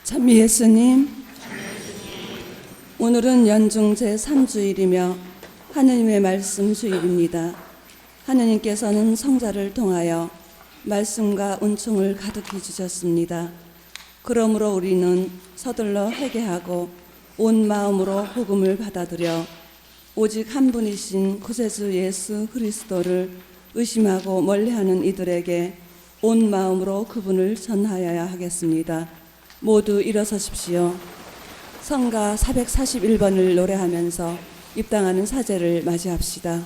찬미 예수님, 오늘은 연중 제3주일이며 하느님의 말씀 주일입니다. 하느님께서는 성자를 통하여 말씀과 은총을 가득히 주셨습니다. 그러므로 우리는 서둘러 회개하고 온 마음으로 복음을 받아들여 오직 한 분이신 구세주 예수 그리스도를 의심하고 멀리하는 이들에게 온 마음으로 그분을 전하여야 하겠습니다. 모두 일어서십시오. 성가 441번을 노래하면서 입당하는 사제를 맞이합시다.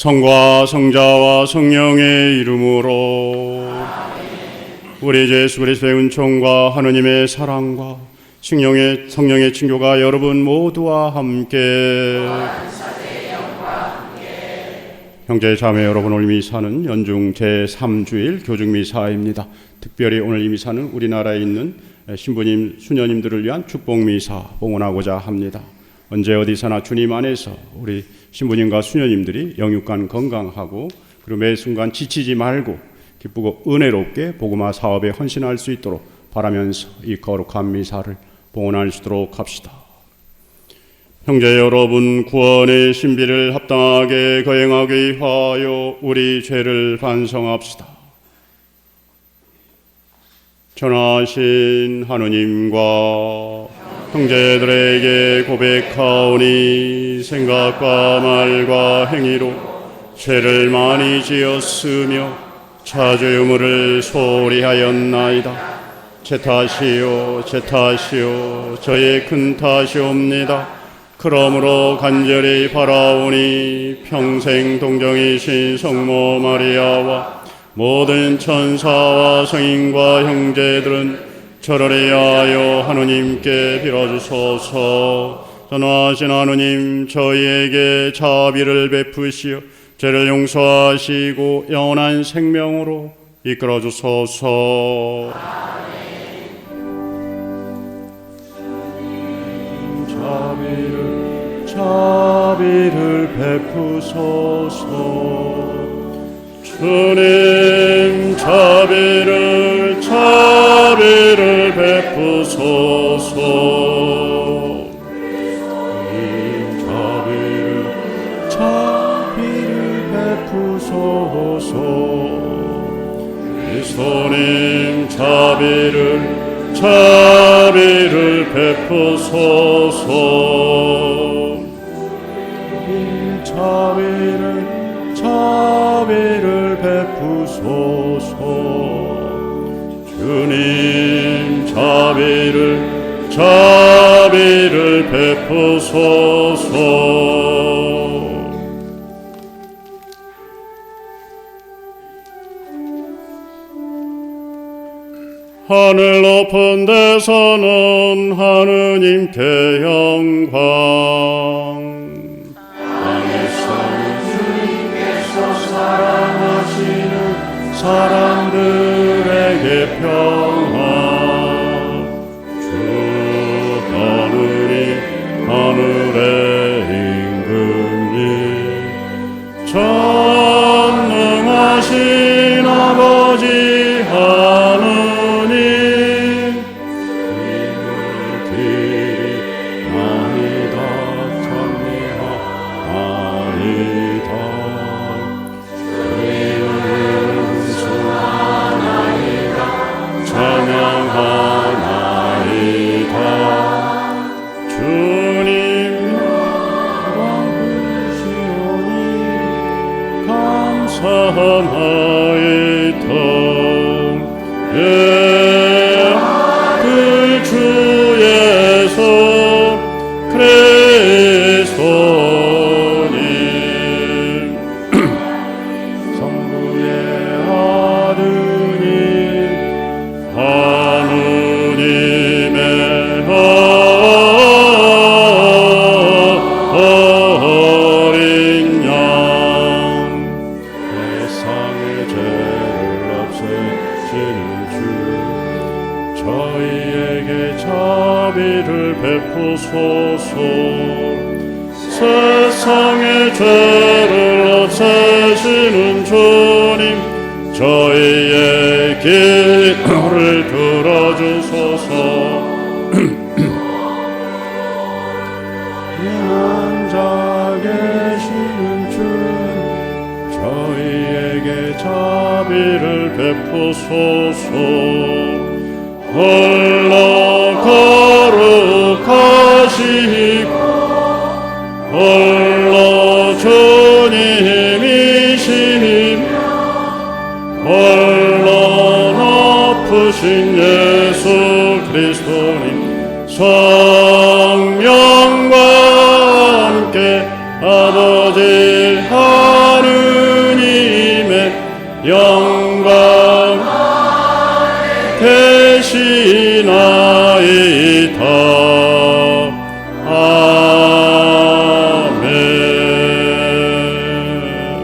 성과 성자와 성령의 이름으로 우리 주 예수 그리스도의 은총과 하느님의 사랑과 성령의 친교가 여러분 모두와 함께 형제 자매 여러분, 오늘 미사는 연중 제3주일 교중미사입니다. 특별히 오늘 이 미사는 우리나라에 있는 신부님, 수녀님들을 위한 축복미사 봉헌하고자 합니다. 언제 어디서나 주님 안에서 우리 신부님과 수녀님들이 영육간 건강하고 그리고 매 순간 지치지 말고 기쁘고 은혜롭게 복음화 사업에 헌신할 수 있도록 바라면서 이 거룩한 미사를 봉헌할 수 있도록 합시다. 형제 여러분, 구원의 신비를 합당하게 거행하기 위하여 우리 죄를 반성합시다. 전하신 하느님과 형제들에게 고백하오니 생각과 말과 행위로 죄를 많이 지었으며 자주 유물을 소홀히 하였나이다. 제 탓이요 제 탓이요 저의 큰 탓이옵니다. 그러므로 간절히 바라오니 평생 동정이신 성모 마리아와 모든 천사와 성인과 형제들은 저를 위하여 하느님께 빌어주소서. 전하신 하느님, 저희에게 자비를 베푸시어 죄를 용서하시고 영원한 생명으로 이끌어주소서. 자비를 베푸소서. 주님, 자비를 베푸소서. 자비를 베푸소서. 그리스도님, 자비를 베푸소서. 자비를 베푸소서. 주님, 자비를 베푸소서. 하늘 높은 데서는 하느님께 영광. 땅에서는 주님께서 사랑하시는 사람들에게 평화. 주 하느님 하늘의 임금님 전능하신 아버지 하느님 이르기나이다 찬미하나이다 은수하나이다 찬양하나이다 주님 영광이시오니 감사하나이다 예 그 주 예수 그리스도님 성부의 아드님 하느님의 어린 양 세상의 죄를 없애시는 주 저희에게 자비를 베푸소서. 세상의 죄를 없애시는 주님 저희의 기도를 들어주소서. 앉아 계시는 주 저희에게 자비를 베푸소서. 홀로 거룩하시고 홀로 주님이시며 홀로 높으신 예수 그리스도님 성령과 함께 아버지 하느님의 영광 대신하이다.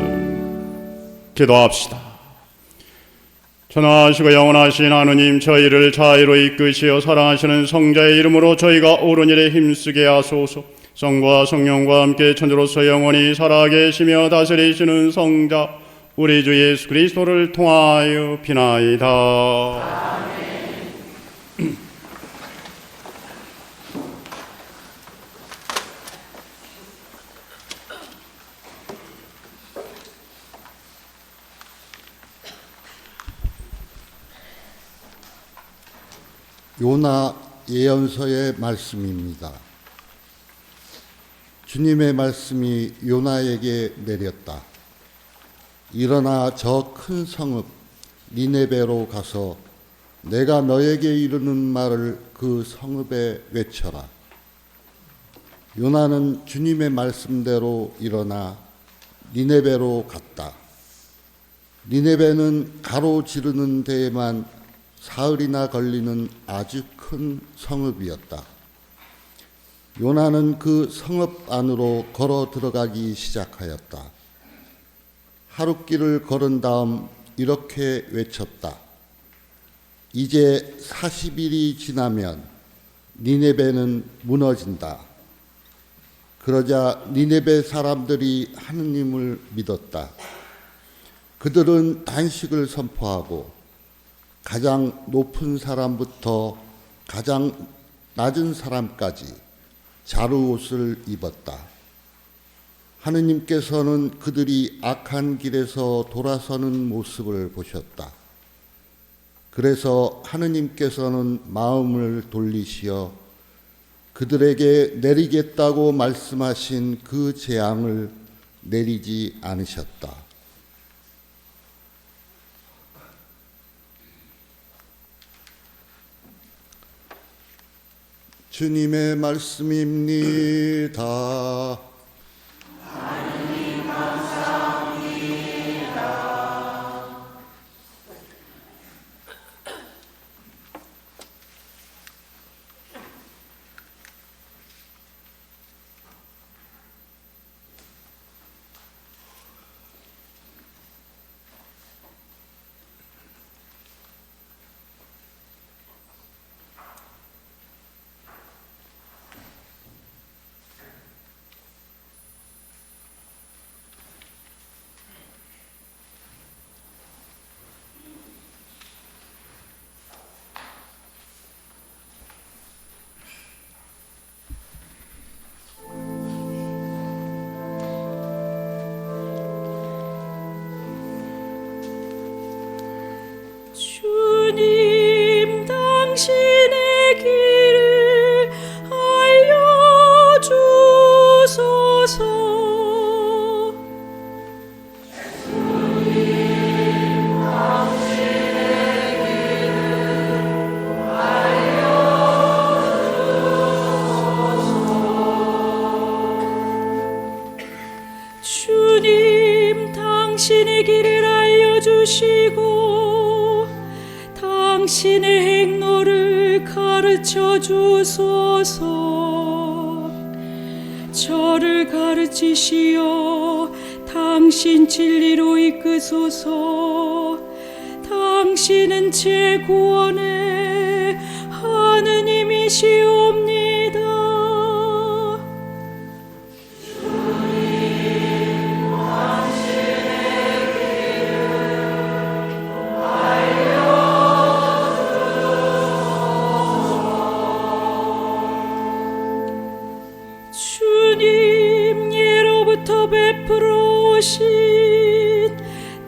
아멘. 기도합시다. 전하시고 영원하신 하느님 저희를 자유로 이끄시어 사랑하시는 성자의 이름으로 저희가 옳은 일에 힘쓰게 하소서. 성과 성령과 함께 천주로서 영원히 살아계시며 다스리시는 성자 우리 주 예수 그리스도를 통하여 비나이다. 요나 예언서의 말씀입니다. 주님의 말씀이 요나에게 내렸다. 일어나 저 큰 성읍 니네베로 가서 내가 너에게 이르는 말을 그 성읍에 외쳐라. 요나는 주님의 말씀대로 일어나 니네베로 갔다. 니네베는 가로지르는 데에만 사흘이나 걸리는 아주 큰 성읍이었다. 요나는 그 성읍 안으로 걸어 들어가기 시작하였다. 하룻길을 걸은 다음 이렇게 외쳤다. 이제 40일이 지나면 니네베는 무너진다. 그러자 니네베 사람들이 하느님을 믿었다. 그들은 단식을 선포하고 가장 높은 사람부터 가장 낮은 사람까지 자루옷을 입었다. 하느님께서는 그들이 악한 길에서 돌아서는 모습을 보셨다. 그래서 하느님께서는 마음을 돌리시어 그들에게 내리겠다고 말씀하신 그 재앙을 내리지 않으셨다. 주님의 말씀입니다. 하느님 감사합니다. 길을 알려주시고 당신의 행로를 가르쳐 주소서. 저를 가르치시어 당신 진리로 이끄소서. 당신은 제 구원의 하느님이시옵니다. 주님, 예로부터 베풀어 오신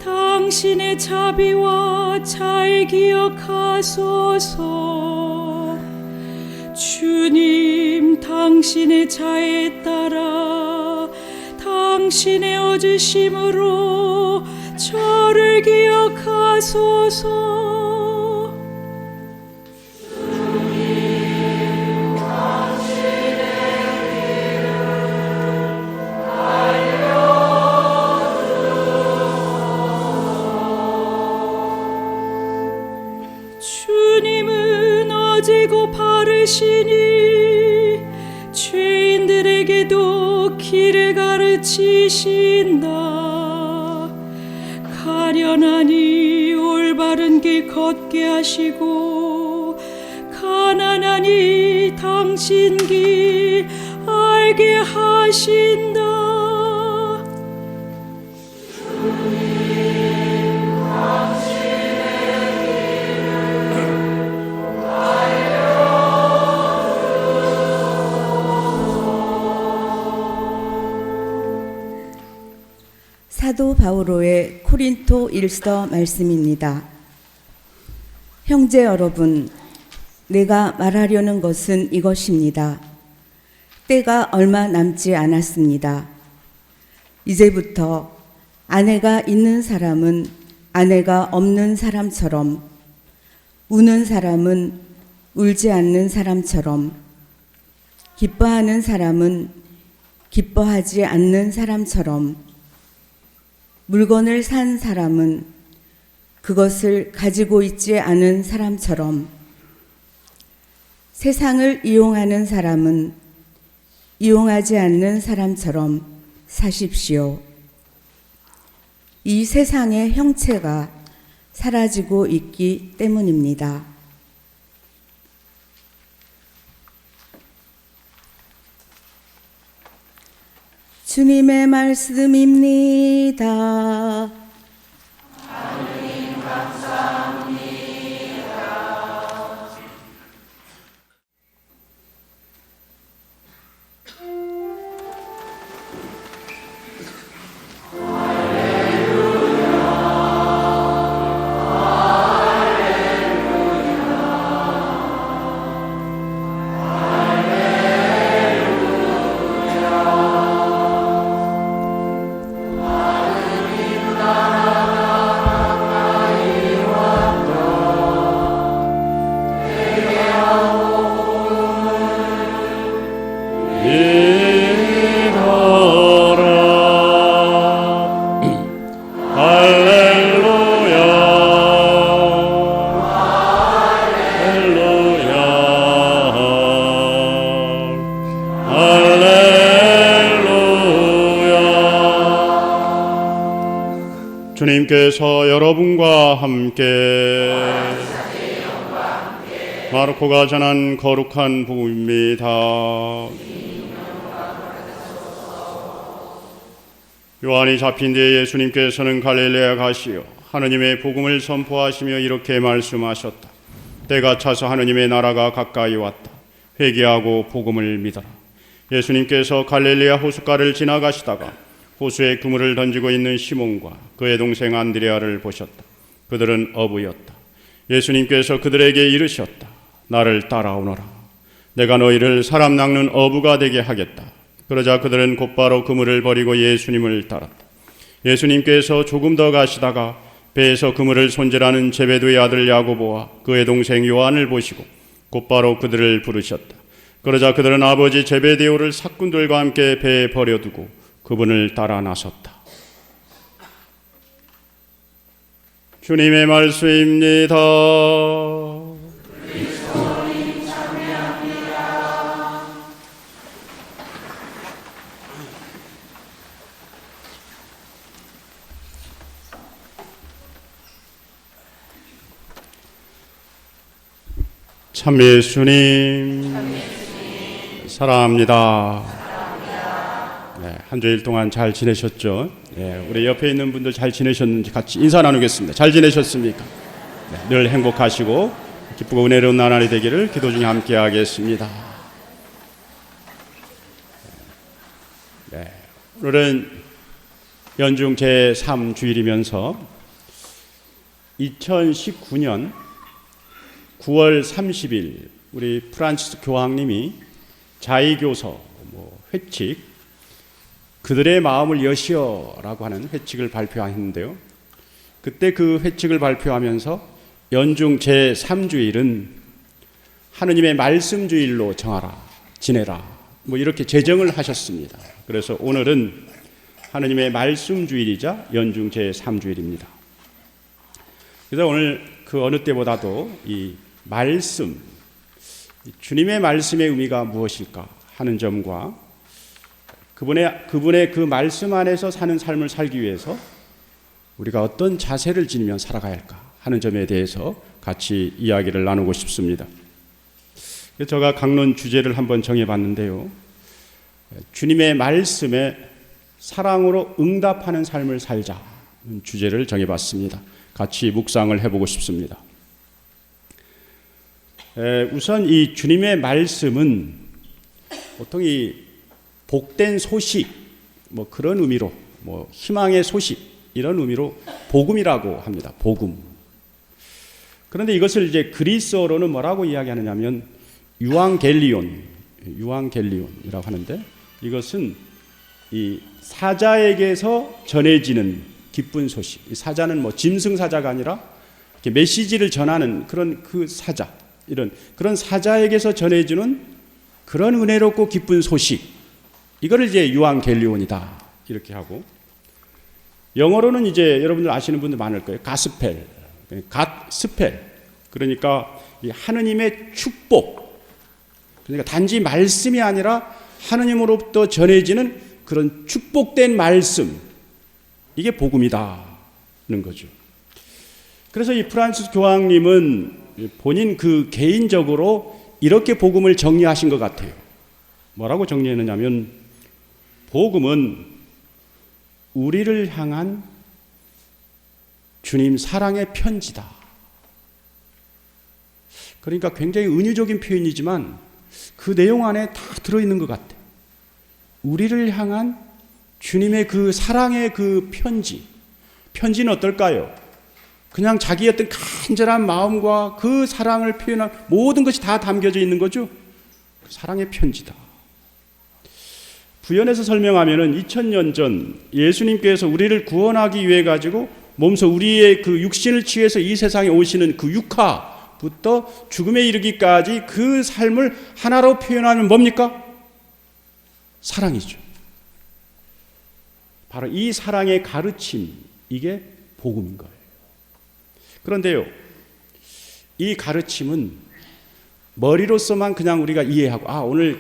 당신의 자비와 잘 기억하소서. 주님, 당신의 자에 따라 당신의 얻으심으로 저를 기억하소서. 주님은 어지고 바르시니 죄인들에게도 길을 가르치신다. 가련하니 올바른 길 걷게 하시고 가난하니 당신 길 알게 하신다. 사도 바오로의 코린토 1서 말씀입니다. 형제 여러분, 내가 말하려는 것은 이것입니다. 때가 얼마 남지 않았습니다. 이제부터 아내가 있는 사람은 아내가 없는 사람처럼, 우는 사람은 울지 않는 사람처럼, 기뻐하는 사람은 기뻐하지 않는 사람처럼, 물건을 산 사람은 그것을 가지고 있지 않은 사람처럼, 세상을 이용하는 사람은 이용하지 않는 사람처럼 사십시오. 이 세상의 형체가 사라지고 있기 때문입니다. 주님의 말씀입니다. 하느님 감사합니다. 주님께서 여러분과 함께 마르코가 전한 거룩한 복음입니다. 요한이 잡힌 뒤에 예수님께서는 갈릴레아 가시어 하느님의 복음을 선포하시며 이렇게 말씀하셨다. 때가 차서 하느님의 나라가 가까이 왔다. 회개하고 복음을 믿어라. 예수님께서 갈릴레아 호숫가를 지나가시다가 호수에 그물을 던지고 있는 시몬과 그의 동생 안드레아를 보셨다. 그들은 어부였다. 예수님께서 그들에게 이르셨다. 나를 따라오너라. 내가 너희를 사람 낚는 어부가 되게 하겠다. 그러자 그들은 곧바로 그물을 버리고 예수님을 따랐다. 예수님께서 조금 더 가시다가 배에서 그물을 손질하는 제베드의 아들 야고보와 그의 동생 요한을 보시고 곧바로 그들을 부르셨다. 그러자 그들은 아버지 제베데오를 사꾼들과 함께 배에 버려두고 그분을 따라 나섰다. 주님의 말씀입니다. 참 예수님, 사랑합니다. 네, 한 주일 동안 잘 지내셨죠? 네, 우리 옆에 있는 분들 잘 지내셨는지 같이 인사 나누겠습니다. 잘 지내셨습니까? 네, 늘 행복하시고 기쁘고 은혜로운 나날이 되기를 기도 중에 함께 하겠습니다. 네, 오늘은 연중 제3주일이면서 2019년 9월 30일 우리 프란치스 교황님이 자의교서 회칙 그들의 마음을 여시어라고 하는 회칙을 발표했는데요. 그때 그 회칙을 발표하면서 연중 제3주일은 하느님의 말씀주일로 정하라, 지내라 이렇게 제정을 하셨습니다. 그래서 오늘은 하느님의 말씀주일이자 연중 제3주일입니다. 그래서 오늘 그 어느 때보다도 이 말씀, 주님의 말씀의 의미가 무엇일까 하는 점과 그분의 그 말씀 안에서 사는 삶을 살기 위해서 우리가 어떤 자세를 지니며 살아가야 할까 하는 점에 대해서 같이 이야기를 나누고 싶습니다. 제가 강론 주제를 한번 정해봤는데요. 주님의 말씀에 사랑으로 응답하는 삶을 살자는 주제를 정해봤습니다. 같이 묵상을 해보고 싶습니다. 우선 이 주님의 말씀은 보통 이 복된 소식 그런 의미로 희망의 소식 이런 의미로 복음이라고 합니다. 복음. 그런데 이것을 이제 그리스어로는 뭐라고 이야기하느냐면 유앙겔리온이라고 하는데 이것은 이 사자에게서 전해지는 기쁜 소식. 이 사자는 짐승 사자가 아니라 이렇게 메시지를 전하는 그런 그 사자. 이런 그런 사자에게서 전해주는 그런 은혜롭고 기쁜 소식, 이거를 이제 유앙겔리온이다 이렇게 하고, 영어로는 이제 여러분들 아시는 분들 많을 거예요. 가스펠, 갓스펠, 그러니까 이 하느님의 축복, 그러니까 단지 말씀이 아니라 하느님으로부터 전해지는 그런 축복된 말씀, 이게 복음이다는 거죠. 그래서 이 프란시스 교황님은 본인 그 개인적으로 이렇게 복음을 정리하신 것 같아요. 뭐라고 정리했느냐면 복음은 우리를 향한 주님 사랑의 편지다. 그러니까 굉장히 은유적인 표현이지만 그 내용 안에 다 들어있는 것 같아요. 우리를 향한 주님의 그 사랑의 그 편지. 편지는 어떨까요? 그냥 자기의 어떤 간절한 마음과 그 사랑을 표현한 모든 것이 다 담겨져 있는 거죠. 사랑의 편지다. 부연해서 설명하면은 2000년 전 예수님께서 우리를 구원하기 위해 가지고 몸소 우리의 그 육신을 취해서 이 세상에 오시는 그 육화부터 죽음에 이르기까지 그 삶을 하나로 표현하면 뭡니까? 사랑이죠. 바로 이 사랑의 가르침, 이게 복음인 거예요. 그런데요, 이 가르침은 머리로서만 그냥 우리가 이해하고, 오늘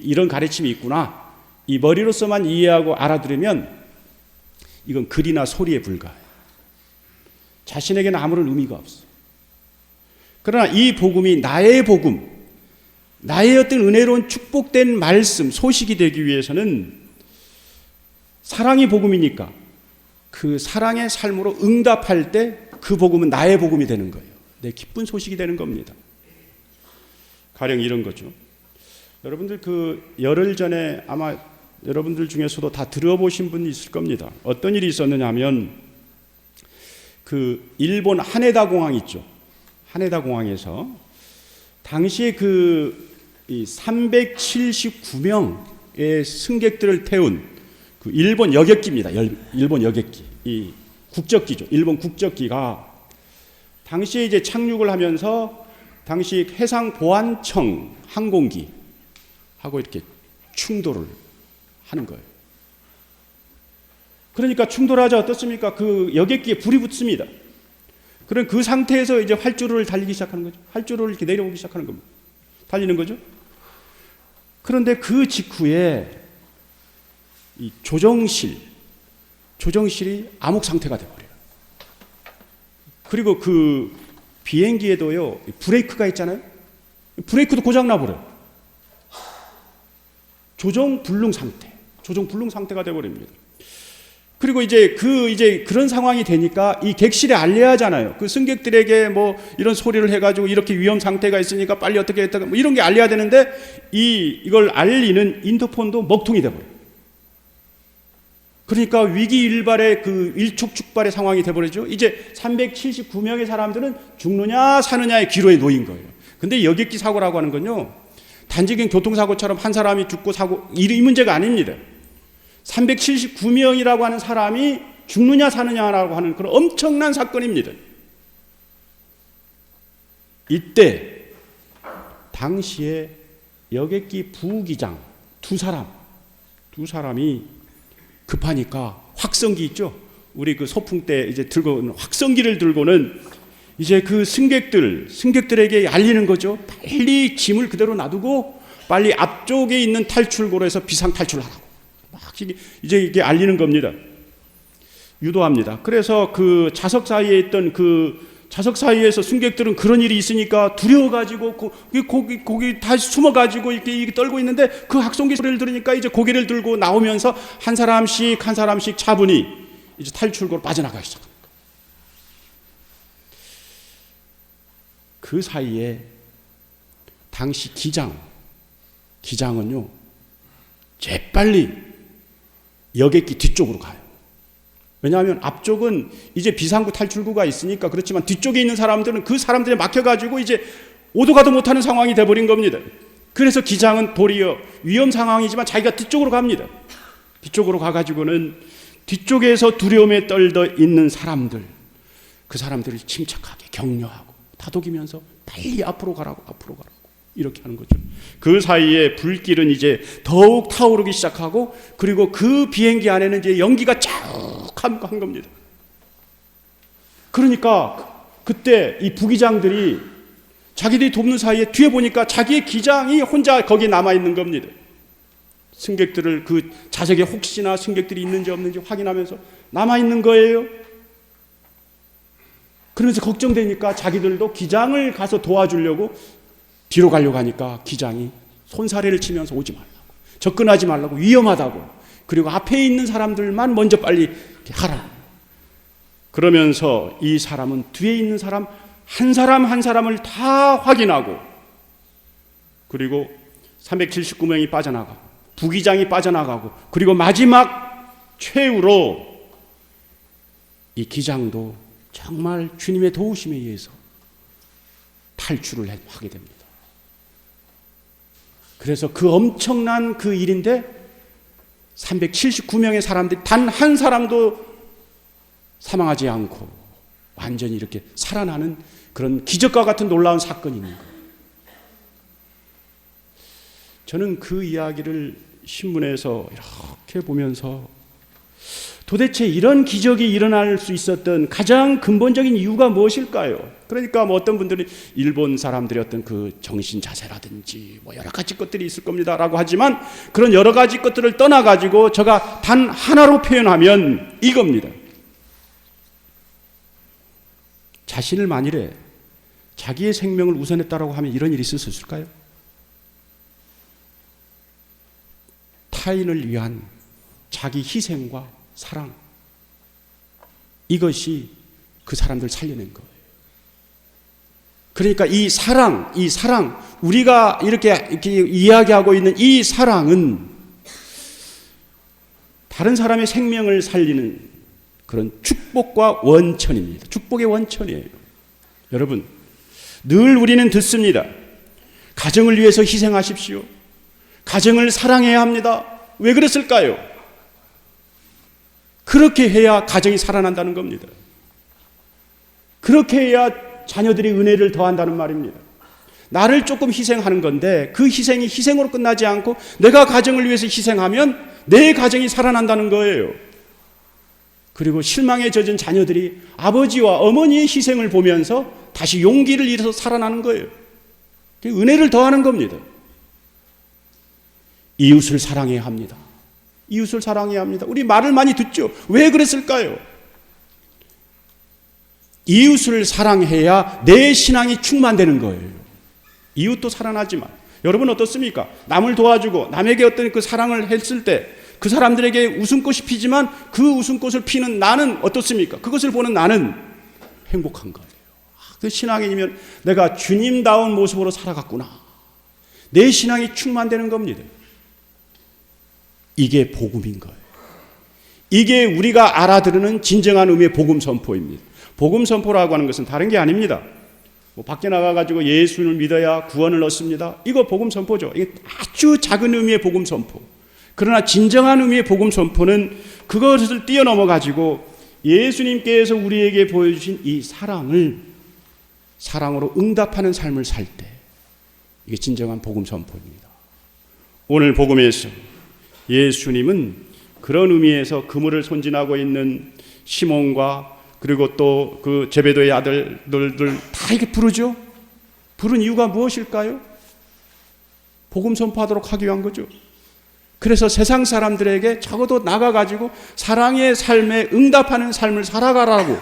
이런 가르침이 있구나, 이 머리로서만 이해하고 알아들으면 이건 글이나 소리에 불과해요. 자신에게는 아무런 의미가 없어. 그러나 이 복음이 나의 복음, 나의 어떤 은혜로운 축복된 말씀, 소식이 되기 위해서는 사랑이 복음이니까 그 사랑의 삶으로 응답할 때 그 복음은 나의 복음이 되는 거예요. 내 기쁜 소식이 되는 겁니다. 가령 이런 거죠. 여러분들 그 열흘 전에 아마 여러분들 중에서도 다 들어보신 분이 있을 겁니다. 어떤 일이 있었느냐 하면 그 일본 하네다 공항 있죠. 하네다 공항에서 당시에 그 379명의 승객들을 태운 그 일본 여객기입니다. 일본 여객기. 이 국적기죠. 일본 국적기가 당시에 이제 착륙을 하면서 당시 해상보안청 항공기 하고 이렇게 충돌을 하는 거예요. 그러니까 충돌하자 어떻습니까? 그 여객기에 불이 붙습니다. 그런 그 상태에서 이제 활주로를 달리기 시작하는 거죠. 활주로를 이렇게 내려오기 시작하는 겁니다. 달리는 거죠. 그런데 그 직후에 이 조정실이 암흑 상태가 돼버려요. 그리고 그 비행기에도요, 브레이크가 있잖아요. 브레이크도 고장나 버려요. 조정 불능 상태가 돼버립니다. 그리고 이제 그런 상황이 되니까 이 객실에 알려야 하잖아요. 그 승객들에게 뭐 이런 소리를 해가지고 이렇게 위험 상태가 있으니까 빨리 어떻게 했다가 뭐 이런 게 알려야 되는데 이걸 알리는 인터폰도 먹통이 돼버려요. 그러니까 위기일발의 그 일촉즉발의 상황이 돼버리죠. 이제 379명의 사람들은 죽느냐 사느냐의 기로에 놓인 거예요. 근데 여객기 사고라고 하는 건요, 단지 교통사고처럼 한 사람이 죽고 사고 이 문제가 아닙니다. 379명이라고 하는 사람이 죽느냐 사느냐라고 하는 그런 엄청난 사건입니다. 이때 당시에 여객기 부기장 두 사람이 급하니까 확성기 있죠. 우리 그 소풍 때 이제 들고 확성기를 들고는 이제 그 승객들에게 알리는 거죠. 빨리 짐을 그대로 놔두고 빨리 앞쪽에 있는 탈출구로에서 비상 탈출하라고. 막 이제 이게 알리는 겁니다. 유도합니다. 그래서 그 좌석 사이에 있던 좌석 사이에서 승객들은 그런 일이 있으니까 두려워가지고 거기 다 숨어가지고 이렇게 떨고 있는데 그 확성기 소리를 들으니까 이제 고개를 들고 나오면서 한 사람씩 차분히 이제 탈출구로 빠져나가기 시작합니다. 그 사이에 당시 기장은요 재빨리 여객기 뒤쪽으로 가요. 왜냐하면 앞쪽은 이제 비상구 탈출구가 있으니까 그렇지만 뒤쪽에 있는 사람들은 그 사람들에 막혀가지고 이제 오도 가도 못하는 상황이 돼버린 겁니다. 그래서 기장은 도리어 위험 상황이지만 자기가 뒤쪽으로 갑니다. 뒤쪽으로 가가지고는 뒤쪽에서 두려움에 떨더 있는 그 사람들을 침착하게 격려하고 다독이면서 빨리 앞으로 가라고 이렇게 하는 거죠. 그 사이에 불길은 이제 더욱 타오르기 시작하고 그리고 그 비행기 안에는 이제 연기가 쫙한 겁니다. 그러니까 그때 이 부기장들이 자기들이 돕는 사이에 뒤에 보니까 자기의 기장이 혼자 거기에 남아있는 겁니다. 승객들을 그 좌석에 혹시나 승객들이 있는지 없는지 확인하면서 남아있는 거예요. 그러면서 걱정되니까 자기들도 기장을 가서 도와주려고 뒤로 가려고 하니까 기장이 손사래를 치면서 오지 말라고, 접근하지 말라고, 위험하다고, 그리고 앞에 있는 사람들만 먼저 빨리 하라고. 그러면서 이 사람은 뒤에 있는 사람 한 사람을 다 확인하고 그리고 379명이 빠져나가고 부기장이 빠져나가고 그리고 마지막 최후로 이 기장도 정말 주님의 도우심에 의해서 탈출을 하게 됩니다. 그래서 그 엄청난 그 일인데 379명의 사람들이 단 한 사람도 사망하지 않고 완전히 이렇게 살아나는 그런 기적과 같은 놀라운 사건입니다. 저는 그 이야기를 신문에서 이렇게 보면서 도대체 이런 기적이 일어날 수 있었던 가장 근본적인 이유가 무엇일까요? 그러니까 뭐 어떤 분들이 일본 사람들의 어떤 그 정신 자세라든지 뭐 여러 가지 것들이 있을 겁니다라고 하지만 그런 여러 가지 것들을 떠나가지고 제가 단 하나로 표현하면 이겁니다. 자신을 만일에 자기의 생명을 우선했다라고 하면 이런 일이 있을 수 있을까요? 타인을 위한 자기 희생과 사랑, 이것이 그 사람들 살려낸 거예요. 그러니까 이 사랑, 우리가 이렇게 이야기하고 있는 이 사랑은 다른 사람의 생명을 살리는 그런 축복과 원천입니다. 축복의 원천이에요. 여러분, 늘 우리는 듣습니다. 가정을 위해서 희생하십시오. 가정을 사랑해야 합니다. 왜 그랬을까요? 그렇게 해야 가정이 살아난다는 겁니다. 그렇게 해야 자녀들이 은혜를 더한다는 말입니다. 나를 조금 희생하는 건데 그 희생이 희생으로 끝나지 않고 내가 가정을 위해서 희생하면 내 가정이 살아난다는 거예요. 그리고 실망에 젖은 자녀들이 아버지와 어머니의 희생을 보면서 다시 용기를 잃어서 살아나는 거예요. 은혜를 더하는 겁니다. 이웃을 사랑해야 합니다. 이웃을 사랑해야 합니다. 우리 말을 많이 듣죠. 왜 그랬을까요? 이웃을 사랑해야 내 신앙이 충만되는 거예요. 이웃도 사랑하지만 여러분 어떻습니까? 남을 도와주고 남에게 어떤 그 사랑을 했을 때 그 사람들에게 웃음꽃이 피지만 그 웃음꽃을 피는 나는 어떻습니까? 그것을 보는 나는 행복한 거예요. 그 신앙이면 내가 주님다운 모습으로 살아갔구나. 내 신앙이 충만되는 겁니다. 이게 복음인 거예요. 이게 우리가 알아들으는 진정한 의미의 복음 선포입니다. 복음 선포라고 하는 것은 다른 게 아닙니다. 밖에 나가가지고 예수를 믿어야 구원을 얻습니다. 이거 복음 선포죠. 이게 아주 작은 의미의 복음 선포. 그러나 진정한 의미의 복음 선포는 그것을 뛰어넘어가지고 예수님께서 우리에게 보여주신 이 사랑으로 응답하는 삶을 살 때 이게 진정한 복음 선포입니다. 오늘 복음에서 예수님은 그런 의미에서 그물을 손질하고 있는 시몬과 그리고 또 그 제베도의 아들들 다 이렇게 부르죠. 부른 이유가 무엇일까요? 복음 선포하도록 하기 위한 거죠. 그래서 세상 사람들에게 적어도 나가가지고 사랑의 삶에 응답하는 삶을 살아가라고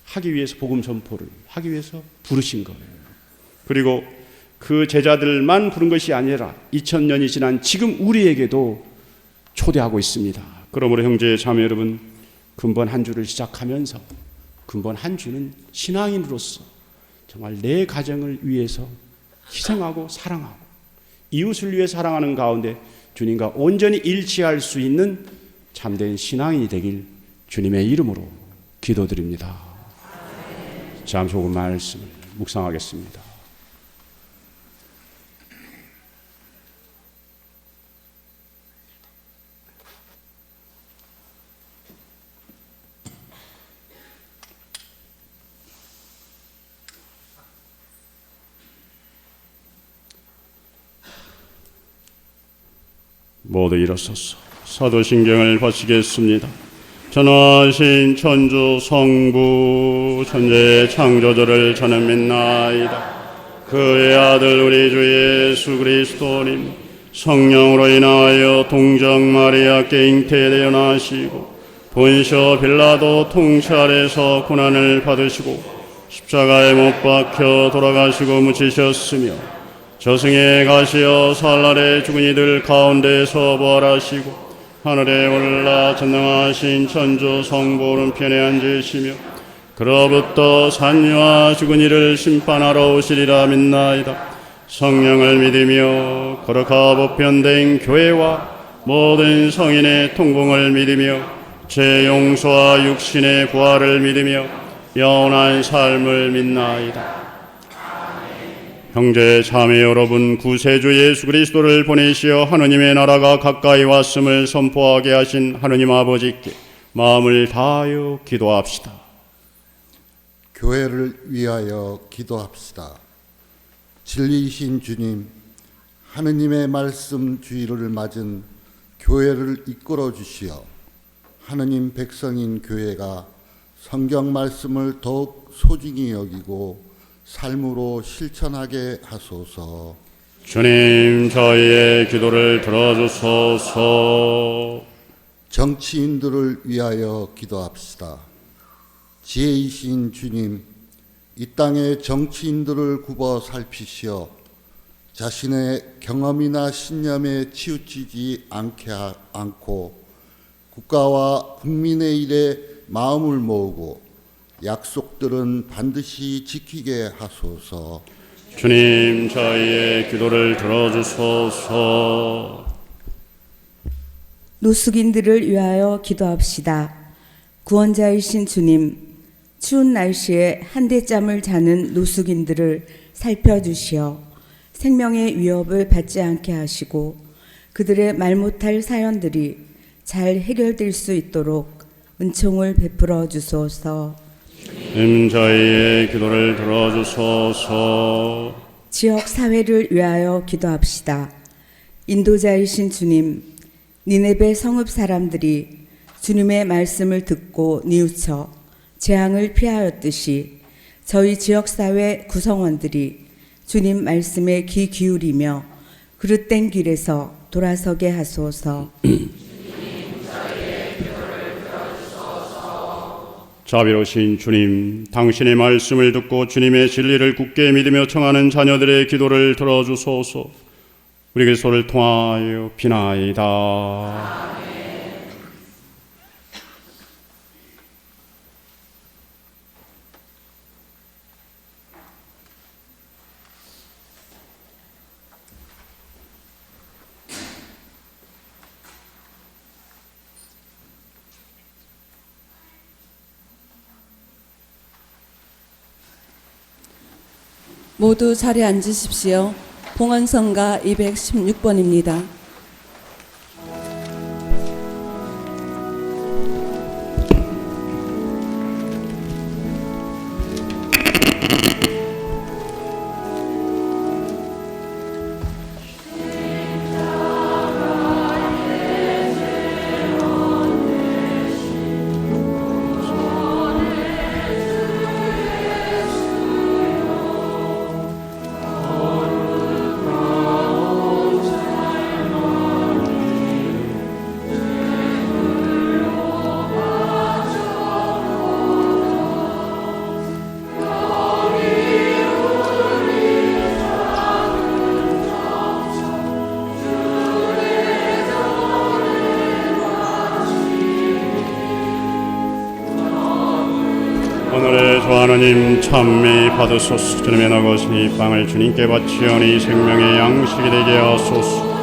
하기 위해서 복음 선포를 하기 위해서 부르신 거예요. 그리고 그 제자들만 부른 것이 아니라 2000년이 지난 지금 우리에게도 초대하고 있습니다. 그러므로 형제 자매 여러분, 근본 한 주를 시작하면서 근본 한 주는 신앙인으로서 정말 내 가정을 위해서 희생하고 사랑하고 이웃을 위해 사랑하는 가운데 주님과 온전히 일치할 수 있는 참된 신앙인이 되길 주님의 이름으로 기도드립니다. 잠시 조금 말씀을 묵상하겠습니다. 모두 일어서서 사도신경을 바치겠습니다. 전하신 천주 성부 천재의 창조주를 저는 믿나이다. 그의 아들 우리 주 예수 그리스도님 성령으로 인하여 동정 마리아께 잉태되어 나시고 본시오 빌라도 통치 아래서 고난을 받으시고 십자가에 못 박혀 돌아가시고 묻히셨으며 저승에 가시어 사흘날에 죽은 이들 가운데서 부활하시고 하늘에 올라 전능하신 천주 성부 오른편에 앉으시며 그로부터 산유와 죽은 이를 심판하러 오시리라 믿나이다. 성령을 믿으며 거룩하 보편된 교회와 모든 성인의 통공을 믿으며 죄 용서와 육신의 부활을 믿으며 영원한 삶을 믿나이다. 형제 자매 여러분, 구세주 예수 그리스도를 보내시어 하느님의 나라가 가까이 왔음을 선포하게 하신 하느님 아버지께 마음을 다하여 기도합시다. 교회를 위하여 기도합시다. 진리이신 주님, 하느님의 말씀 주의를 맞은 교회를 이끌어 주시어 하느님 백성인 교회가 성경 말씀을 더욱 소중히 여기고 삶으로 실천하게 하소서. 주님, 저희의 기도를 들어주소서. 정치인들을 위하여 기도합시다. 지혜이신 주님, 이 땅의 정치인들을 굽어 살피시어 자신의 경험이나 신념에 치우치지 않고 국가와 국민의 일에 마음을 모으고 약속들은 반드시 지키게 하소서. 주님, 저희의 기도를 들어주소서. 노숙인들을 위하여 기도합시다. 구원자이신 주님, 추운 날씨에 한대짬을 자는 노숙인들을 살펴주시어 생명의 위협을 받지 않게 하시고 그들의 말 못할 사연들이 잘 해결될 수 있도록 은총을 베풀어 주소서. 주님, 저희의 기도를 들어주소서. 지역 사회를 위하여 기도합시다. 인도자이신 주님, 니네베 성읍 사람들이 주님의 말씀을 듣고 뉘우쳐 재앙을 피하였듯이 저희 지역사회 구성원들이 주님 말씀에 귀 기울이며 그릇된 길에서 돌아서게 하소서. 자비로우신 주님, 당신의 말씀을 듣고 주님의 진리를 굳게 믿으며 청하는 자녀들의 기도를 들어주소서. 우리 그리스도를 통하여 비나이다. 모두 자리에 앉으십시오. 봉헌성가 216번입니다. 오늘의 주 하나님 찬미 받으소서. 주님의 나거신 이 빵을 주님께 바치오니 생명의 양식이 되게 하소서.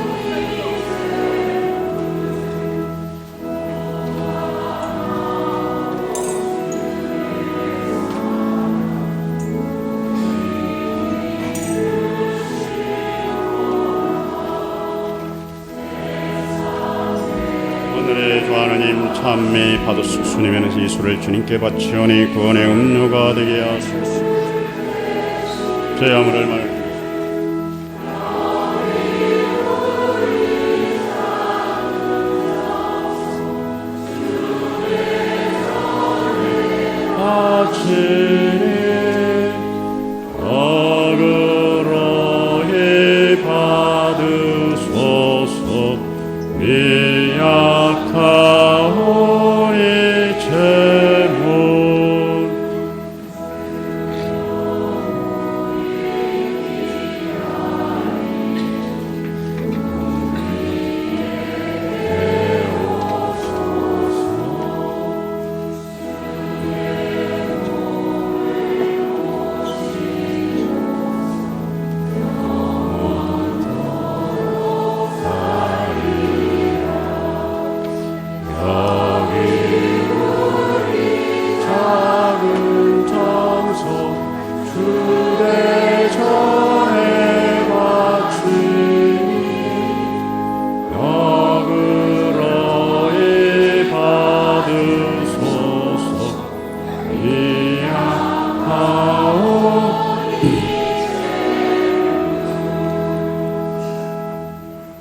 오늘의 주 하나님 찬미 받으소서. 주님의 이 술을 주님께 바치오니 구원의 음료가 되게 하소서. 제 아무를 말 아침에 어그로히 받으소서. 미약하오니 제물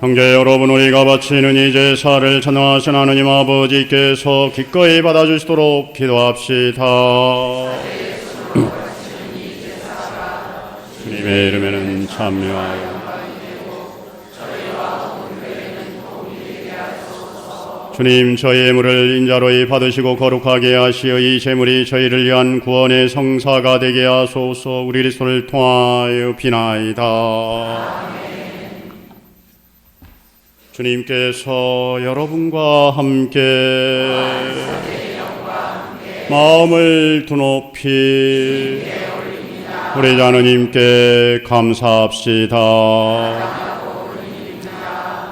형제 여러분, 우리가 바치는 이 제사를 전능하신 하느님 아버지께서 기꺼이 받아주시도록 기도합시다. 주님의 이름에는 참여하여 주님, 저희의 물을 인자로이 받으시고 거룩하게 하시어 이 제물이 저희를 위한 구원의 성사가 되게 하소서. 우리 그리스도를 통하여 비나이다. 주님께서 여러분과 함께 마음을 두높이 우리 하느님께 감사합시다.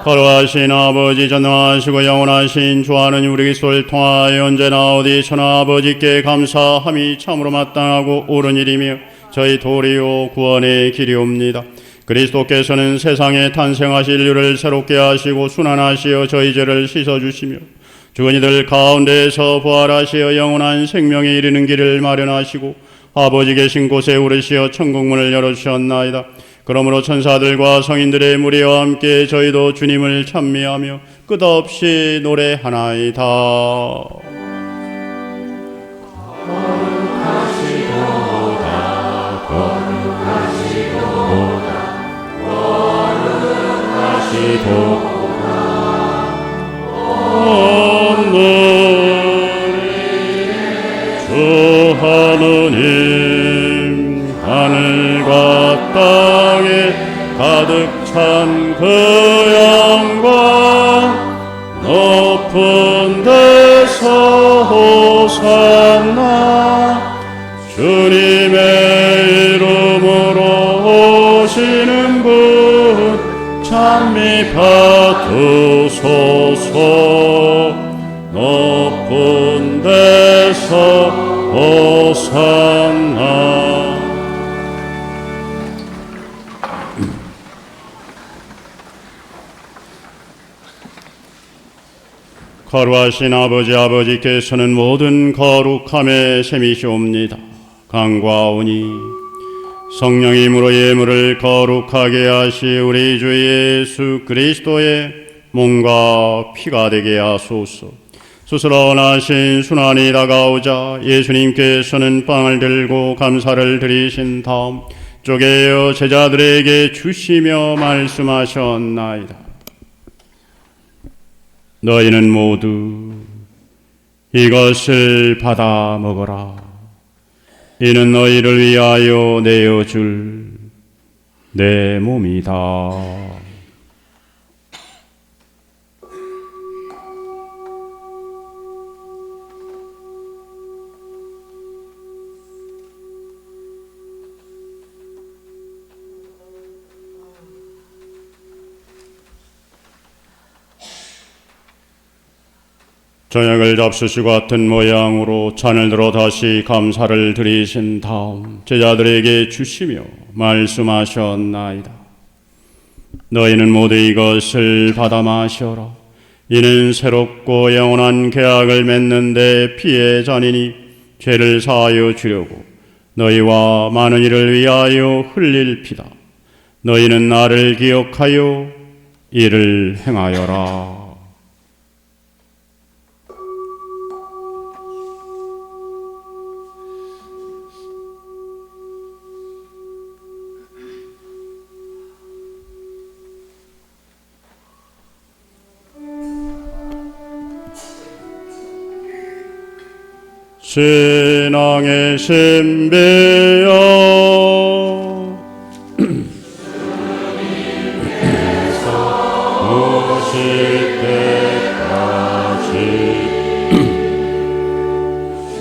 거룩하신 아버지, 전능하시고 영원하신 주 하느님, 우리 그리스도를 통하여 언제나 어디서나 아버지께 감사함이 참으로 마땅하고 옳은 일이며 저희 도리요 구원의 길이옵니다. 그리스도께서는 세상에 탄생하실 인류를 새롭게 하시고 순환하시어 저희 죄를 씻어주시며 죽은 이들 가운데에서 부활하시어 영원한 생명에 이르는 길을 마련하시고 아버지 계신 곳에 오르시어 천국문을 열어주셨나이다. 그러므로 천사들과 성인들의 무리와 함께 저희도 주님을 찬미하며 끝없이 노래하나이다. 주 하느님, 하늘과 땅에 가득 찬 그 영광, 높은 데서 호산나. 주님의 이름으로 오시는 분 찬미 받으소서. 높은 데서 호산나. 거룩하신 아버지께서는 모든 거룩함의 셈이시옵니다. 강구하오니 성령의 힘으로 예물을 거룩하게 하시 우리 주 예수 그리스도의 몸과 피가 되게 하소서. 스스로 원하신 순환이 다가오자 예수님께서는 빵을 들고 감사를 드리신 다음 쪼개어 제자들에게 주시며 말씀하셨나이다. 너희는 모두 이것을 받아 먹어라. 이는 너희를 위하여 내어줄 내 몸이다. 저녁을 잡수시고 같은 모양으로 잔을 들어 다시 감사를 드리신 다음 제자들에게 주시며 말씀하셨나이다. 너희는 모두 이것을 받아 마셔라. 이는 새롭고 영원한 계약을 맺는 데 피의 잔이니 죄를 사하여 주려고 너희와 많은 이를 위하여 흘릴 피다. 너희는 나를 기억하여 이를 행하여라. 신앙의 신비여 오실 때까지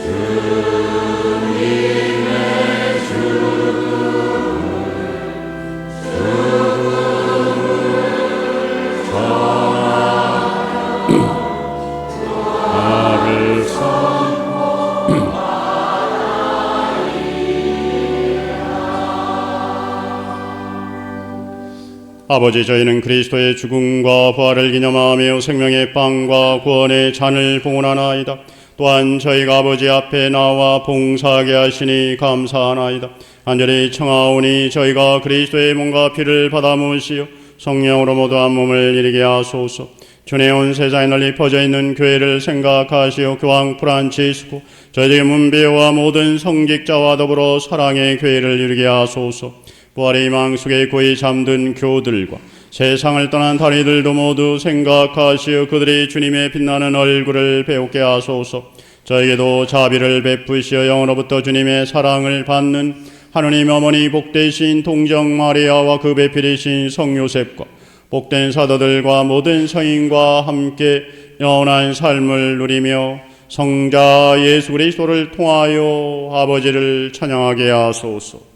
주님의 나를 아버지, 저희는 그리스도의 죽음과 부활을 기념하며 생명의 빵과 구원의 잔을 봉헌하나이다. 또한 저희가 아버지 앞에 나와 봉사하게 하시니 감사하나이다. 간절히 청하오니 저희가 그리스도의 몸과 피를 받아 모시어 성령으로 모두 한 몸을 이루게 하소서. 주의 온 세상에 널리 퍼져 있는 교회를 생각하시어 교황 프란치스코, 저희의 문비와 모든 성직자와 더불어 사랑의 교회를 이루게 하소서. 부활의 희망 속에 고이 잠든 교들과 세상을 떠난 다리들도 모두 생각하시어 그들이 주님의 빛나는 얼굴을 배우게 하소서. 저에게도 자비를 베푸시어 영으로부터 주님의 사랑을 받는 하느님 어머니 복되신 동정 마리아와 그 배필이신 성요셉과 복된 사도들과 모든 성인과 함께 영원한 삶을 누리며 성자 예수 그리스도를 통하여 아버지를 찬양하게 하소서.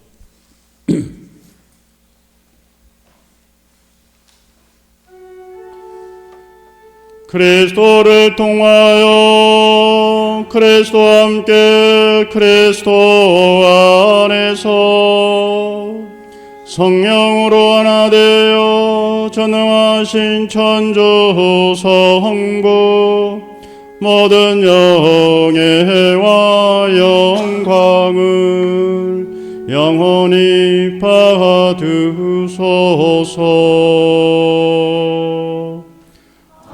그리스도를 통하여 그리스도와 함께 그리스도 안에서 성령으로 하나 되어 전능하신 천주 성부 모든 영예와 영광을 영원히 받으소서.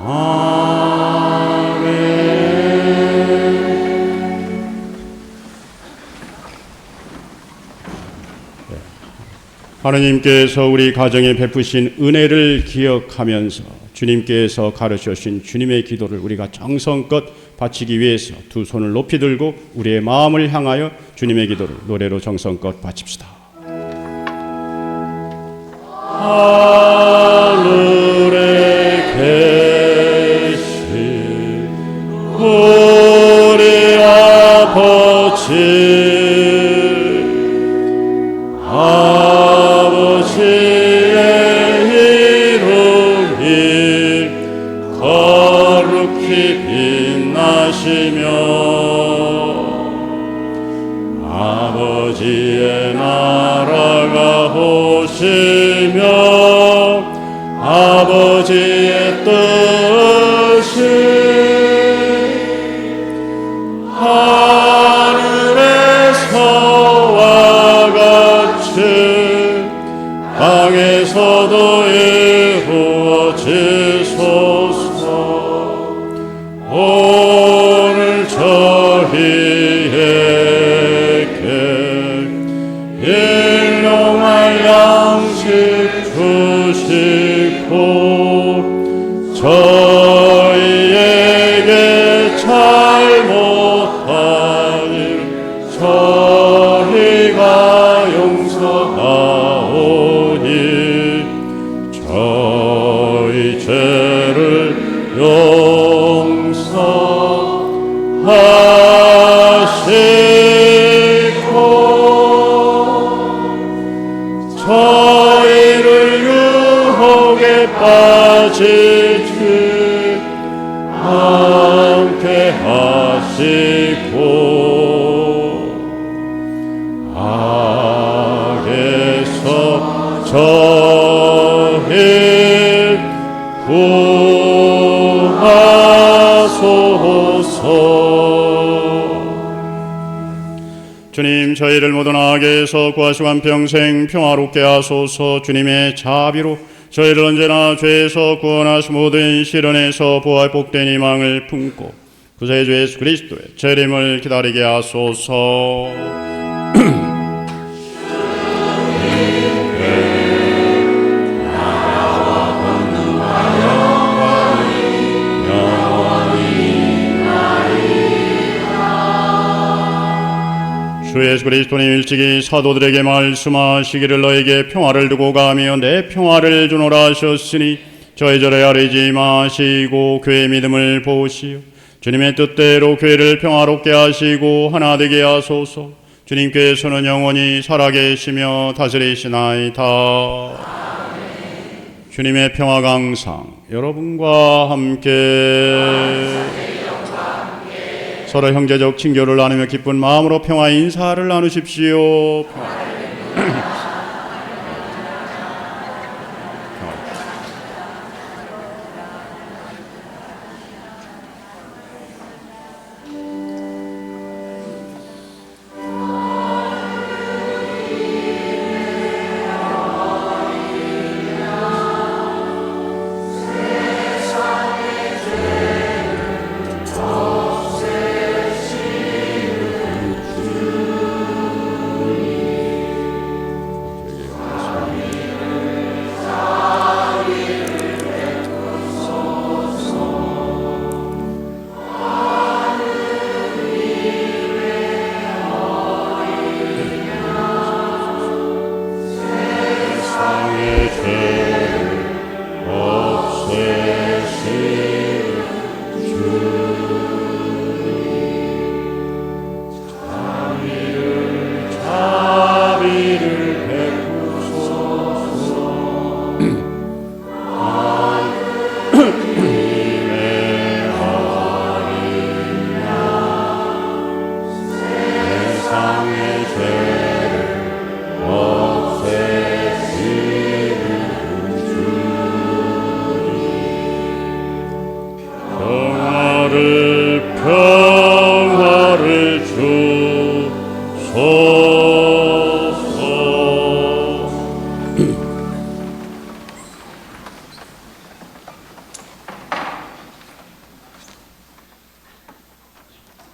아멘. 하느님께서 우리 가정에 베푸신 은혜를 기억하면서 주님께서 가르쳐주신 주님의 기도를 우리가 정성껏 바치기 위해서 두 손을 높이 들고 우리의 마음을 향하여 주님의 기도를 노래로 정성껏 바칩시다. 하늘에 계신 우리 아버지, 아버지의 이름이 거룩히 빛나시며 아버지의 나라가 오시며 아버지의 뜻이 하늘에서와 같이 땅에서도 이루어지소서. 오늘 저희에게 일용할 양식 주시고 저희에게 잘못한 일 저희가 용서하오니 저희 죄를 용서하시고 저희를 유혹에 빠지지 않게 하시고 악에서 저희 구하소서. 주님, 저희를 모든 악에서 구하시고 한평생 평화롭게 하소서. 주님의 자비로 저희를 언제나 죄에서 구원하시 모든 시련에서 부활 복된 희망을 품고 구세주 예수 그리스도의 재림을 기다리게 하소서. 주 예수 그리스도님 일찍이 사도들에게 말씀하시기를 너에게 평화를 두고 가며 내 평화를 주노라 하셨으니 저희 절에 아뢰지 마시고 교회의 믿음을 보시오. 주님의 뜻대로 교회를 평화롭게 하시고 하나 되게 하소서. 주님께서는 영원히 살아계시며 다스리시나이다. 주님의 평화가 항상 여러분과 함께 서로 형제적 친교를 나누며 기쁜 마음으로 평화 인사를 나누십시오. 평화를 주소서.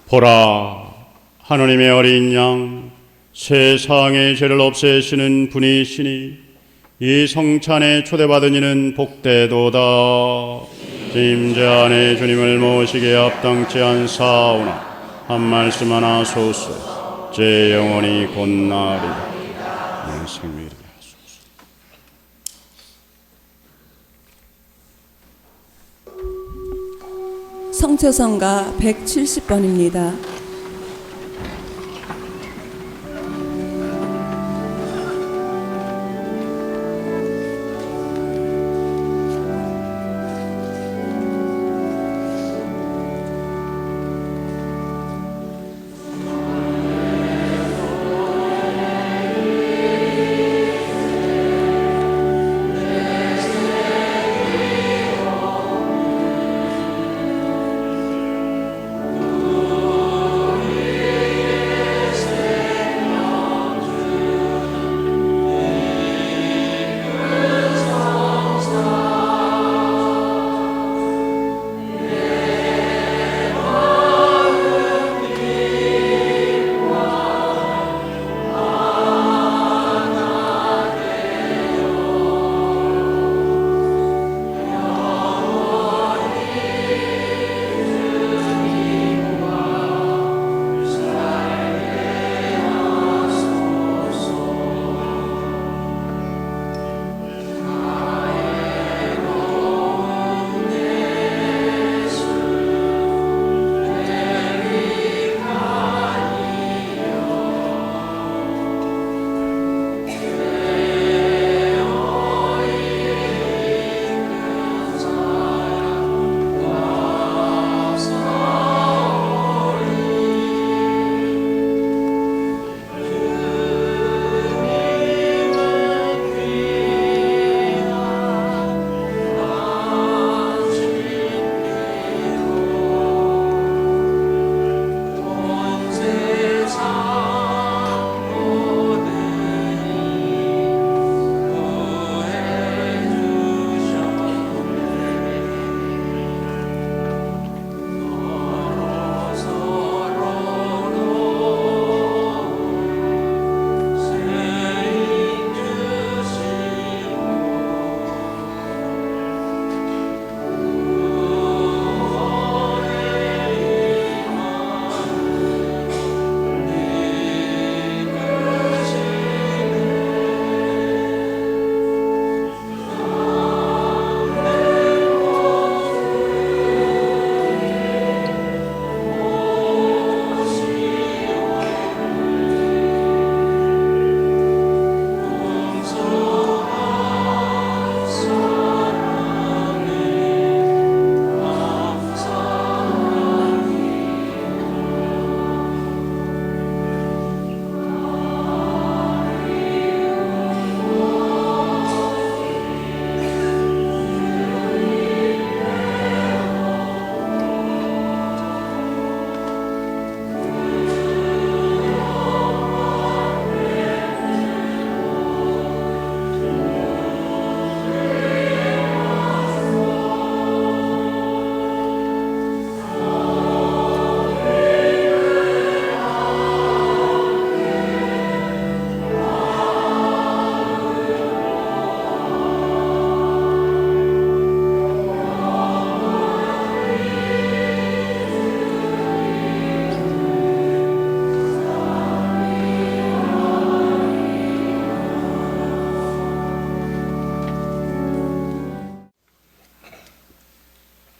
보라, 하느님의 어린 양, 세상의 죄를 없애시는 분이시니 이 성찬에 초대받은 이는 복되도다. 임재 안에 주님을 모시기에 합당치 않사오나 한 말씀 하나 소서. 제 영혼이 곧나리라. 생명이 되게 하소서. 성처성가 170번입니다.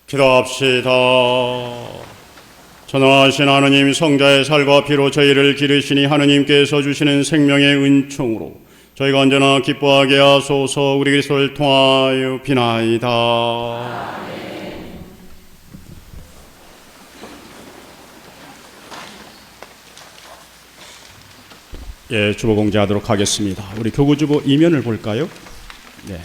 기도합시다. 전능하신 하느님, 성자의 살과 피로 저희를 기르시니 하느님께서 주시는 생명의 은총으로 저희가 언제나 기뻐하게 하소서. 우리 그리스도를 통하여 비나이다. 예, 주보 공지하도록 하겠습니다. 우리 교구주보 이면을 볼까요? 네.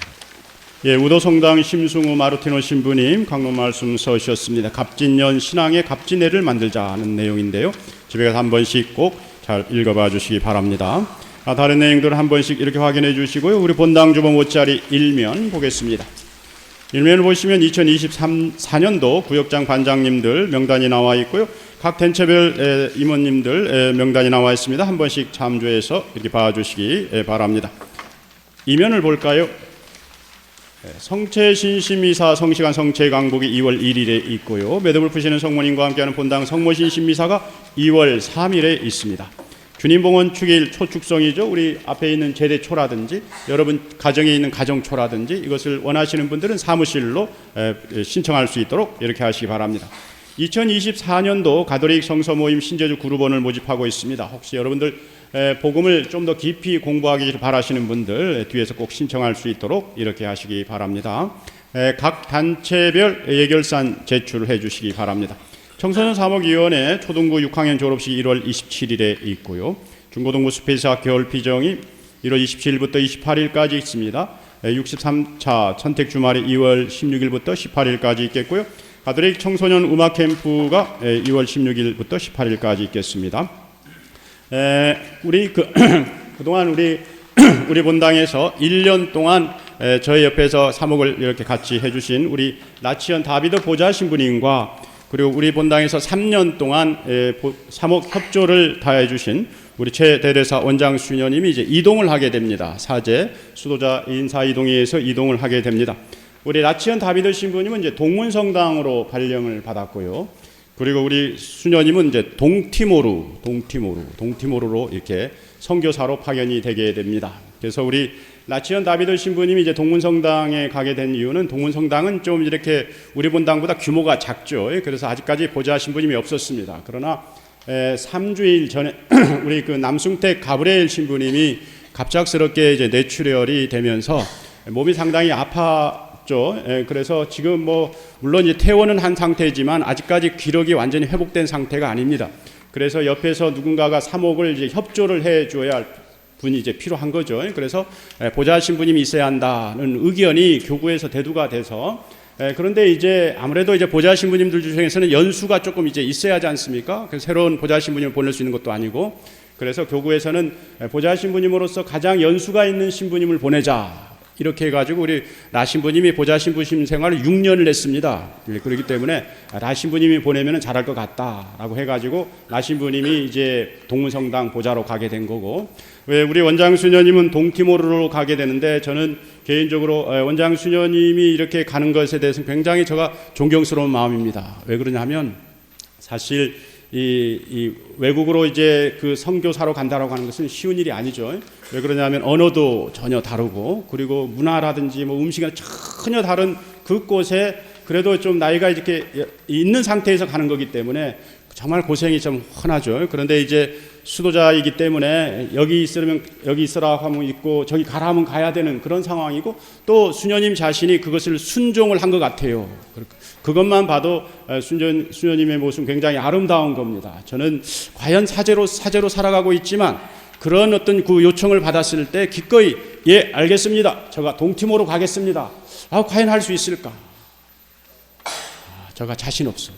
예, 우도성당 심승우 마르티노 신부님 강론 말씀 서셨습니다. 갑진년 신앙의 갑진애를 만들자는 내용인데요. 집에 가서 한 번씩 꼭 잘 읽어봐 주시기 바랍니다. 다른 내용들은 한 번씩 이렇게 확인해 주시고요. 우리 본당 주보 모짜리 1면 보겠습니다. 1면을 보시면 2023-4년도 구역장 관장님들 명단이 나와 있고요. 각 단체별 임원님들 명단이 나와 있습니다. 한 번씩 참조해서 이렇게 봐주시기 바랍니다. 이면을 볼까요? 성체신심미사 성시간 성체강복이 2월 1일에 있고요. 매듭을 푸시는 성모님과 함께하는 본당 성모신심미사가 2월 3일에 있습니다. 주님봉헌 축일 초축성이죠. 우리 앞에 있는 제대초라든지 여러분 가정에 있는 가정초라든지 이것을 원하시는 분들은 사무실로 신청할 수 있도록 이렇게 하시기 바랍니다. 2024년도 가톨릭 성서모임 신제주 그룹원을 모집하고 있습니다. 혹시 여러분들 복음을 좀 더 깊이 공부하기를 바라시는 분들 뒤에서 꼭 신청할 수 있도록 이렇게 하시기 바랍니다. 각 단체별 예결산 제출해 주시기 바랍니다. 청소년 사목위원회 초등부 6학년 졸업식 1월 27일에 있고요. 중고등부 스페이스학 겨울 피정이 1월 27일부터 28일까지 있습니다. 63차 선택 주말이 2월 16일부터 18일까지 있겠고요. 가톨릭 청소년 음악 캠프가 2월 16일부터 18일까지 있겠습니다. 우리 그동안 우리 본당에서 1년 동안 저희 옆에서 사목을 이렇게 같이 해주신 우리 라치언 다비드 보좌 신부님과 그리고 우리 본당에서 3년 동안 사목 협조를 다해주신 우리 최대대사 원장 수녀님이 이제 이동을 하게 됩니다. 사제 수도자 인사 이동회에서 이동을 하게 됩니다. 우리 라치언 다비드 신부님은 이제 동문성당으로 발령을 받았고요. 그리고 우리 수녀님은 이제 동티모르로 이렇게 선교사로 파견이 되게 됩니다. 그래서 우리 라치언 다비드 신부님이 이제 동문성당에 가게 된 이유는 동문성당은 좀 이렇게 우리 본당보다 규모가 작죠. 그래서 아직까지 보좌 신부님이 없었습니다. 그러나 3주일 전에 우리 그 남승택 가브리엘 신부님이 갑작스럽게 이제 뇌출혈이 되면서 몸이 상당히 그래서 지금 물론 이제 퇴원은 한 상태지만 아직까지 기력이 완전히 회복된 상태가 아닙니다. 그래서 옆에서 누군가가 사목을 이제 협조를 해줘야 할 분이 이제 필요한 거죠. 그래서 보좌 신부님이 있어야 한다는 의견이 교구에서 대두가 돼서 그런데 이제 아무래도 이제 보좌 신부님들 중에서는 연수가 조금 이제 있어야 하지 않습니까? 그래서 새로운 보좌 신부님을 보낼 수 있는 것도 아니고 그래서 교구에서는 보좌 신부님으로서 가장 연수가 있는 신부님을 보내자. 이렇게 해가지고 우리 라신부님이 보좌 신부심 생활을 6년을 했습니다. 그렇기 때문에 라신부님이 보내면 잘할 것 같다라고 해가지고 라신부님이 이제 동문성당 보좌로 가게 된 거고 왜 우리 원장 수녀님은 동티모르로 가게 되는데 저는 개인적으로 원장 수녀님이 이렇게 가는 것에 대해서 굉장히 제가 존경스러운 마음입니다. 왜 그러냐면 사실 이 외국으로 이제 그 선교사로 간다라고 하는 것은 쉬운 일이 아니죠. 왜 그러냐면 언어도 전혀 다르고 그리고 문화라든지 음식이 전혀 다른 그곳에 그래도 좀 나이가 이렇게 있는 상태에서 가는 거기 때문에 정말 고생이 좀 훤하죠. 그런데 이제 수도자이기 때문에 여기 있으라 하면 있고 저기 가라 하면 가야 되는 그런 상황이고 또 수녀님 자신이 그것을 순종을 한 것 같아요. 그것만 봐도 수녀님의 모습은 굉장히 아름다운 겁니다. 저는 과연 사제로 살아가고 있지만 그런 어떤 그 요청을 받았을 때 기꺼이 예 알겠습니다. 제가 동티모로 가겠습니다. 과연 할 수 있을까? 제가 자신 없어요.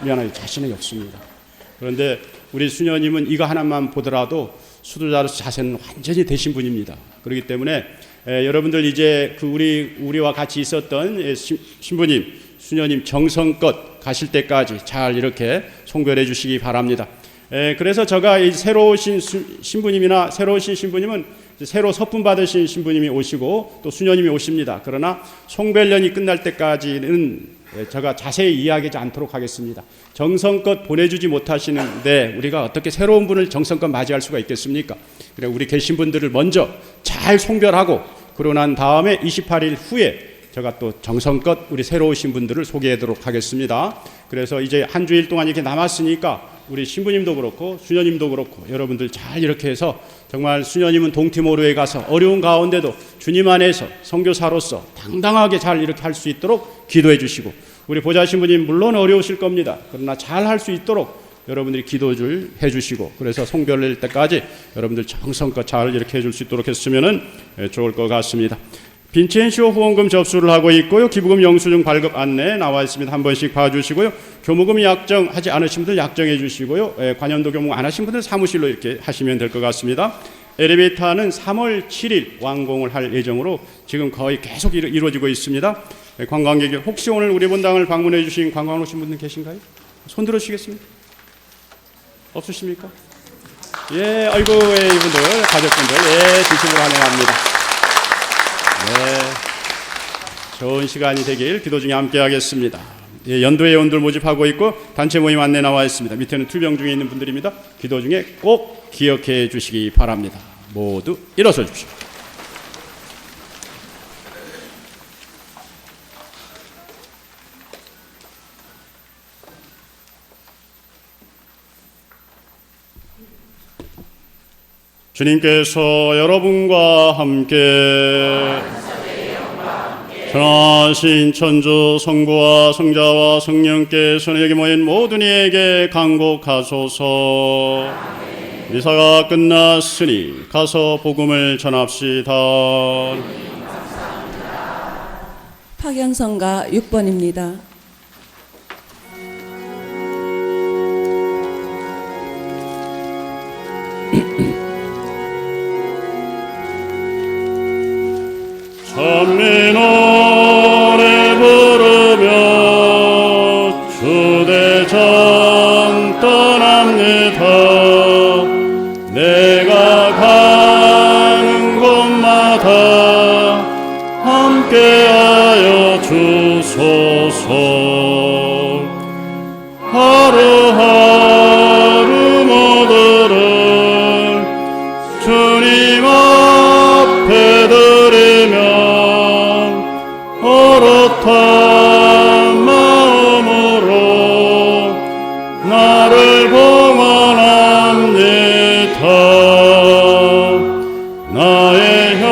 미안하게 자신이 없습니다. 그런데 우리 수녀님은 이거 하나만 보더라도 수도자로서 자세는 완전히 되신 분입니다. 그렇기 때문에 여러분들 이제 그 우리와 같이 있었던 신부님, 수녀님 정성껏 가실 때까지 잘 이렇게 송별해 주시기 바랍니다. 그래서 제가 이 새로 오신 신부님이나 새로 오신 신부님은 새로 서품 받으신 신부님이 오시고 또 수녀님이 오십니다. 그러나 송별년이 끝날 때까지는 제가 자세히 이야기하지 않도록 하겠습니다. 정성껏 보내주지 못하시는데 우리가 어떻게 새로운 분을 정성껏 맞이할 수가 있겠습니까? 그래 우리 계신 분들을 먼저 잘 송별하고 그러고 난 다음에 28일 후에 제가 또 정성껏 우리 새로 오신 분들을 소개하도록 하겠습니다. 그래서 이제 한 주일 동안 이렇게 남았으니까 우리 신부님도 그렇고 수녀님도 그렇고 여러분들 잘 이렇게 해서 정말 수녀님은 동티모르에 가서 어려운 가운데도 주님 안에서 선교사로서 당당하게 잘 이렇게 할 수 있도록 기도해 주시고 우리 보좌 신부님 물론 어려우실 겁니다. 그러나 잘 할 수 있도록 여러분들이 기도를 해 주시고 그래서 송별될 때까지 여러분들 정성껏 잘 이렇게 해줄 수 있도록 했으면 좋을 것 같습니다. 빈첸시오 후원금 접수를 하고 있고요. 기부금 영수증 발급 안내 나와 있습니다. 한 번씩 봐주시고요. 교무금 약정하지 않으신 분들 약정해 주시고요. 관연도 교무 안 하신 분들 사무실로 이렇게 하시면 될 것 같습니다. 엘리베이터는 3월 7일 완공을 할 예정으로 지금 거의 계속 이루어지고 있습니다. 관광객이 혹시 오늘 우리 본당을 방문해 주신 관광 오신 분들 계신가요? 손 들어주시겠습니까? 없으십니까? 예, 아이고, 예, 이분들, 가족분들, 예, 진심으로 환영합니다. 네, 좋은 시간이 되길 기도 중에 함께 하겠습니다. 예, 연도회 회원들 모집하고 있고 단체 모임 안내 나와 있습니다. 밑에는 투병 중에 있는 분들입니다. 기도 중에 꼭 기억해 주시기 바랍니다. 모두 일어서 주십시오. 주님께서 여러분과 함께 전하신 천주 성부와 성자와 성령께서는 여기 모인 모든 이에게 간곡하소서. 미사가 끝났으니 가서 복음을 전합시다. 파견성가 6번입니다. 찬미 노래 부르며 주대전 떠납니다. 내가 가는 곳마다 함께하여 주소서. 하루하루 모두를 주님 앞에 드리며 어릇한 마음으로 나를 봉헌합니다. 나의 형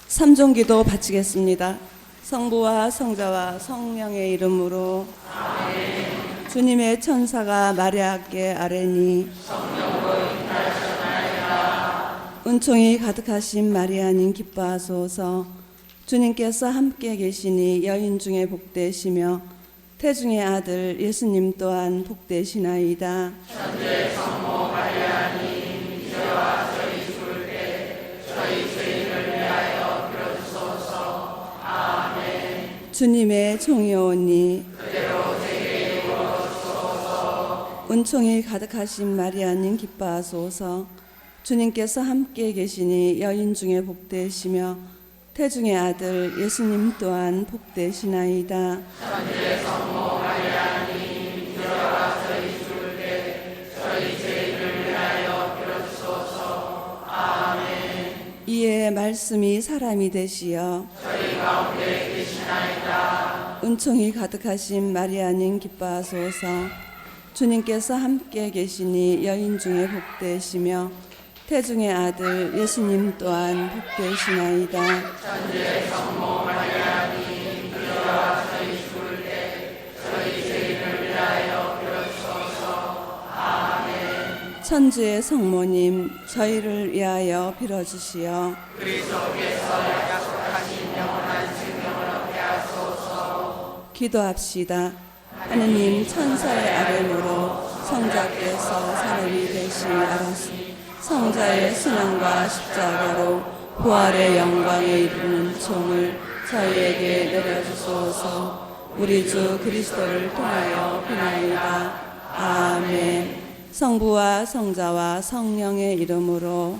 삼종기도 바치겠습니다. 성부와 성자와 성령의 이름으로 아멘. 주님의 천사가 마리아께 아뢰니 은총이 가득하신 마리아님 기뻐하소서. 주님께서 함께 계시니 여인 중에 복되시며 태중의 아들 예수님 또한 복되시나이다. 천주의 성모 마리아님 이제와 저희 죽을 때 저희 죄인을 위하여 빌어주소서. 아멘. 주님의 종이오니 그대로 제게 이루어주소서. 은총이 가득하신 마리아님 기뻐하소서. 주님께서 함께 계시니 여인 중에 복되시며 태중의 아들 예수님 또한 복되시나이다. 천주의 성모 마리아님 이제와 저희 죽을 때 저희 죄인을 위하여 빌어주소서. 아멘. 이에 말씀이 사람이 되시어 저희 가운데 계시나이다. 은총이 가득하신 마리아님 기뻐하소서. 주님께서 함께 계시니 여인 중에 복되시며 태중의 아들 예수님 또한 복되시나이다. 천주의 성모 마리아님 이제와 저희 죽을 때 저희 죄인을 위하여 빌어주소서. 아멘. 천주의 성모님 저희를 위하여 빌어주시어 그리스도께서 약속하신 영원한 생명을 얻게 하소서. 기도합시다. 하느님 천사의 아뢰므로 성자께서 사람이 되시 알았으니 성자의 순환과 십자가로 부활의 영광에 이르는 총을 저희에게 내려주소서. 우리 주 그리스도를 통하여 비나이다. 아멘. 성부와 성자와 성령의 이름으로